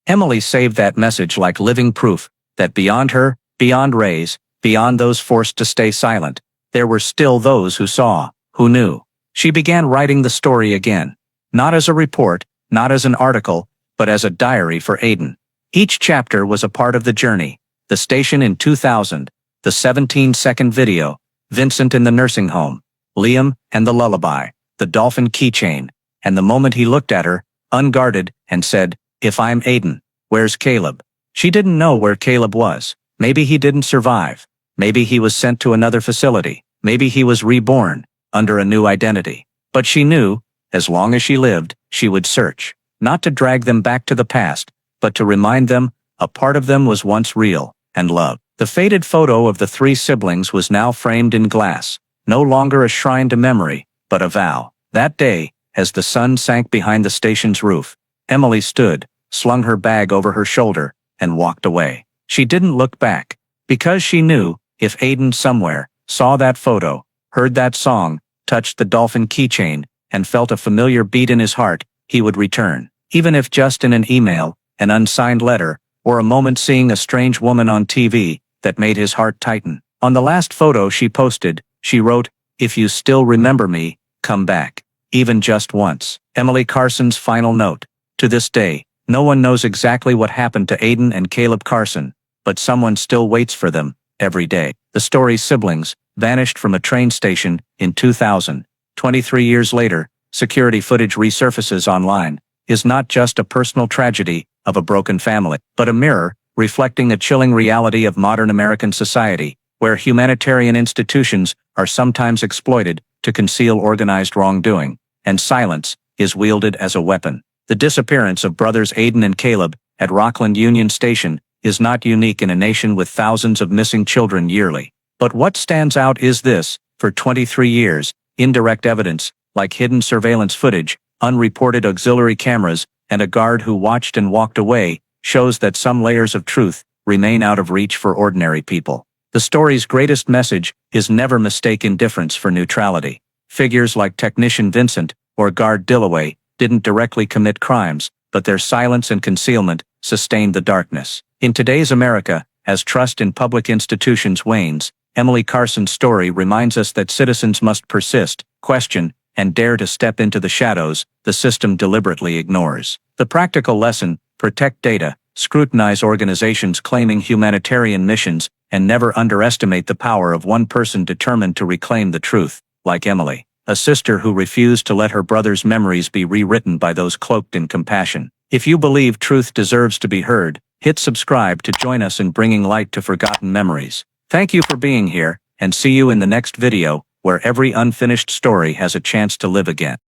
Emily saved that message like living proof that beyond her, beyond Reyes, beyond those forced to stay silent, there were still those who saw, who knew. She began writing the story again. Not as a report, not as an article, but as a diary for Aiden. Each chapter was a part of the journey. The station in 2000, the 17-second video, Vincent in the nursing home, Liam and the lullaby, the dolphin keychain, and the moment he looked at her, unguarded, and said, "If I'm Aiden, where's Caleb?" She didn't know where Caleb was. Maybe he didn't survive. Maybe he was sent to another facility. Maybe he was reborn, under a new identity. But she knew, as long as she lived, she would search. Not to drag them back to the past, but to remind them, a part of them was once real, and loved. The faded photo of the three siblings was now framed in glass, no longer a shrine to memory, but a vow. That day, as the sun sank behind the station's roof, Emily stood, slung her bag over her shoulder, and walked away. She didn't look back, because she knew, if Aiden somewhere saw that photo, heard that song, touched the dolphin keychain, and felt a familiar beat in his heart, he would return. Even if just in an email, an unsigned letter, or a moment seeing a strange woman on TV, that made his heart tighten. On the last photo she posted, she wrote, "If you still remember me, come back. Even just once." Emily Carson's final note. To this day, no one knows exactly what happened to Aiden and Caleb Carson, but someone still waits for them, every day. The story's siblings vanished from a train station in 2000. 23 years later, security footage resurfaces online, is not just a personal tragedy of a broken family, but a mirror reflecting a chilling reality of modern American society, where humanitarian institutions are sometimes exploited to conceal organized wrongdoing, and silence is wielded as a weapon. The disappearance of brothers Aiden and Caleb at Rockland Union Station is not unique in a nation with thousands of missing children yearly. But what stands out is this: for 23 years, indirect evidence, like hidden surveillance footage, unreported auxiliary cameras, and a guard who watched and walked away, shows that some layers of truth remain out of reach for ordinary people. The story's greatest message is never mistake indifference for neutrality. Figures like Technician Vincent or Guard Dillaway didn't directly commit crimes, but their silence and concealment sustained the darkness. In today's America, as trust in public institutions wanes, Emily Carson's story reminds us that citizens must persist, question, and dare to step into the shadows the system deliberately ignores. The practical lesson: protect data, scrutinize organizations claiming humanitarian missions, and never underestimate the power of one person determined to reclaim the truth, like Emily, a sister who refused to let her brother's memories be rewritten by those cloaked in compassion. If you believe truth deserves to be heard, hit subscribe to join us in bringing light to forgotten memories. Thank you for being here, and see you in the next video, where every unfinished story has a chance to live again.